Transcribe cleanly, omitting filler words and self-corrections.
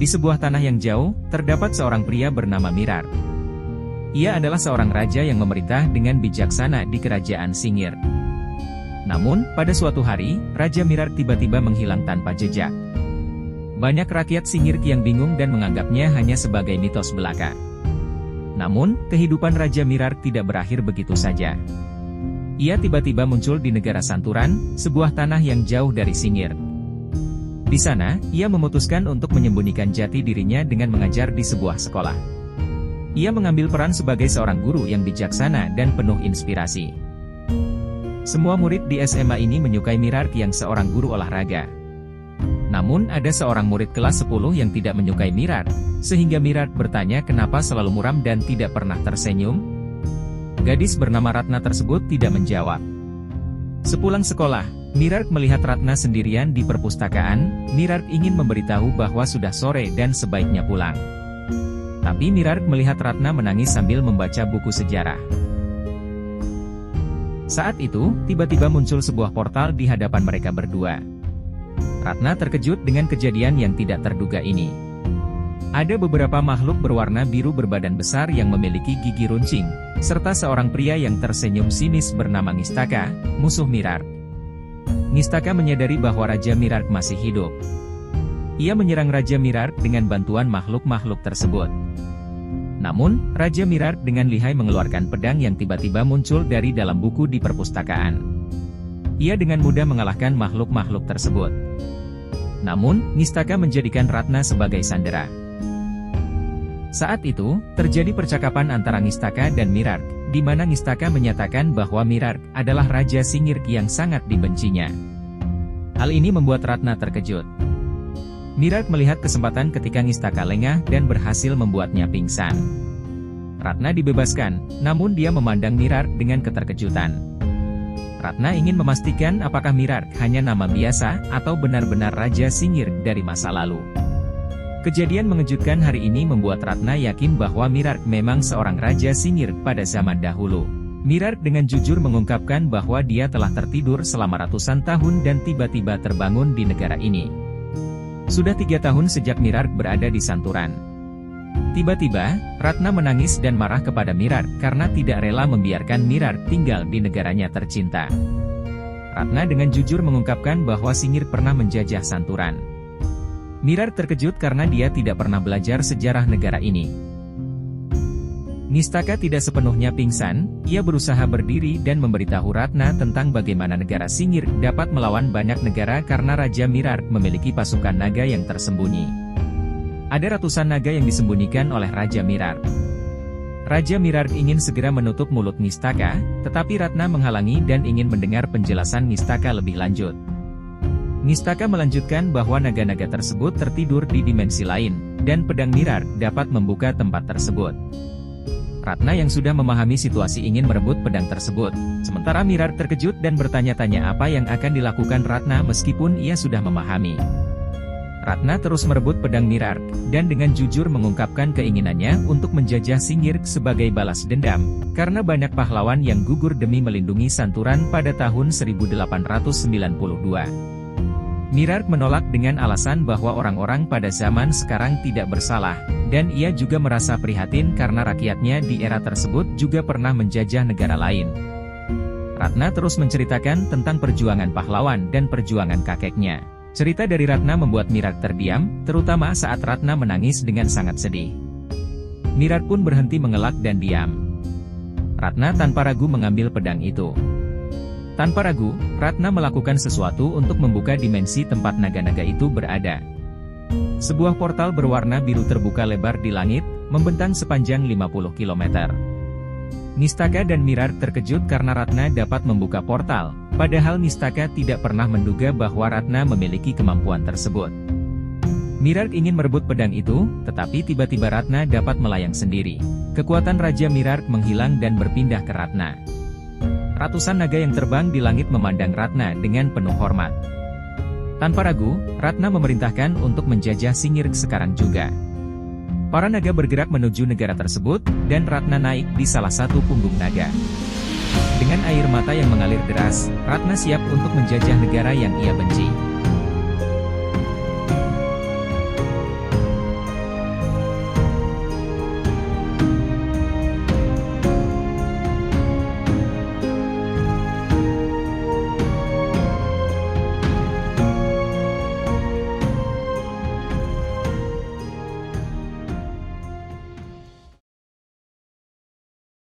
Di sebuah tanah yang jauh, terdapat seorang pria bernama Mirar. Ia adalah seorang raja yang memerintah dengan bijaksana di kerajaan Singir. Namun, pada suatu hari, Raja Mirar tiba-tiba menghilang tanpa jejak. Banyak rakyat Singir yang bingung dan menganggapnya hanya sebagai mitos belaka. Namun, kehidupan Raja Mirar tidak berakhir begitu saja. Ia tiba-tiba muncul di negara Santuran, sebuah tanah yang jauh dari Singir. Di sana, ia memutuskan untuk menyembunyikan jati dirinya dengan mengajar di sebuah sekolah. Ia mengambil peran sebagai seorang guru yang bijaksana dan penuh inspirasi. Semua murid di SMA ini menyukai Mirar yang seorang guru olahraga. Namun ada seorang murid kelas 10 yang tidak menyukai Mirar, sehingga Mirar bertanya kenapa selalu muram dan tidak pernah tersenyum. Gadis bernama Ratna tersebut tidak menjawab. Sepulang sekolah, Mirar melihat Ratna sendirian di perpustakaan. Mirar ingin memberitahu bahwa sudah sore dan sebaiknya pulang. Tapi Mirar melihat Ratna menangis sambil membaca buku sejarah. Saat itu, tiba-tiba muncul sebuah portal di hadapan mereka berdua. Ratna terkejut dengan kejadian yang tidak terduga ini. Ada beberapa makhluk berwarna biru berbadan besar yang memiliki gigi runcing, serta seorang pria yang tersenyum sinis bernama Ngistaka, musuh Mirar. Ngistaka menyadari bahwa Raja Mirar masih hidup. Ia menyerang Raja Mirar dengan bantuan makhluk-makhluk tersebut. Namun, Raja Mirar dengan lihai mengeluarkan pedang yang tiba-tiba muncul dari dalam buku di perpustakaan. Ia dengan mudah mengalahkan makhluk-makhluk tersebut. Namun, Ngistaka menjadikan Ratna sebagai sandera. Saat itu, terjadi percakapan antara Ngistaka dan Mirar, di mana Ngistaka menyatakan bahwa Mirar adalah Raja Singir yang sangat dibencinya. Hal ini membuat Ratna terkejut. Mirar melihat kesempatan ketika Ngistaka lengah dan berhasil membuatnya pingsan. Ratna dibebaskan, namun dia memandang Mirar dengan keterkejutan. Ratna ingin memastikan apakah Mirar hanya nama biasa atau benar-benar Raja Singir dari masa lalu. Kejadian mengejutkan hari ini membuat Ratna yakin bahwa Mirar memang seorang Raja Singir pada zaman dahulu. Mirar dengan jujur mengungkapkan bahwa dia telah tertidur selama ratusan tahun dan tiba-tiba terbangun di negara ini. Sudah 3 tahun sejak Mirar berada di Santuran. Tiba-tiba, Ratna menangis dan marah kepada Mirar karena tidak rela membiarkan Mirar tinggal di negaranya tercinta. Ratna dengan jujur mengungkapkan bahwa Singir pernah menjajah Santuran. Mirar terkejut karena dia tidak pernah belajar sejarah negara ini. Ngistaka tidak sepenuhnya pingsan, ia berusaha berdiri dan memberitahu Ratna tentang bagaimana negara Singir dapat melawan banyak negara karena Raja Mirar memiliki pasukan naga yang tersembunyi. Ada ratusan naga yang disembunyikan oleh Raja Mirar. Raja Mirar ingin segera menutup mulut Ngistaka, tetapi Ratna menghalangi dan ingin mendengar penjelasan Ngistaka lebih lanjut. Ngistaka melanjutkan bahwa naga-naga tersebut tertidur di dimensi lain, dan pedang Mirar dapat membuka tempat tersebut. Ratna yang sudah memahami situasi ingin merebut pedang tersebut, sementara Mirar terkejut dan bertanya-tanya apa yang akan dilakukan Ratna meskipun ia sudah memahami. Ratna terus merebut pedang Mirar, dan dengan jujur mengungkapkan keinginannya untuk menjajah Singir sebagai balas dendam, karena banyak pahlawan yang gugur demi melindungi Santuran pada tahun 1892. Mirar menolak dengan alasan bahwa orang-orang pada zaman sekarang tidak bersalah, dan ia juga merasa prihatin karena rakyatnya di era tersebut juga pernah menjajah negara lain. Ratna terus menceritakan tentang perjuangan pahlawan dan perjuangan kakeknya. Cerita dari Ratna membuat Mirar terdiam, terutama saat Ratna menangis dengan sangat sedih. Mirar pun berhenti mengelak dan diam. Ratna tanpa ragu mengambil pedang itu. Tanpa ragu, Ratna melakukan sesuatu untuk membuka dimensi tempat naga-naga itu berada. Sebuah portal berwarna biru terbuka lebar di langit, membentang sepanjang 50 km. Ngistaka dan Mirar terkejut karena Ratna dapat membuka portal, padahal Ngistaka tidak pernah menduga bahwa Ratna memiliki kemampuan tersebut. Mirar ingin merebut pedang itu, tetapi tiba-tiba Ratna dapat melayang sendiri. Kekuatan Raja Mirar menghilang dan berpindah ke Ratna. Ratusan naga yang terbang di langit memandang Ratna dengan penuh hormat. Tanpa ragu, Ratna memerintahkan untuk menjajah Singir sekarang juga. Para naga bergerak menuju negara tersebut, dan Ratna naik di salah satu punggung naga. Dengan air mata yang mengalir deras, Ratna siap untuk menjajah negara yang ia benci.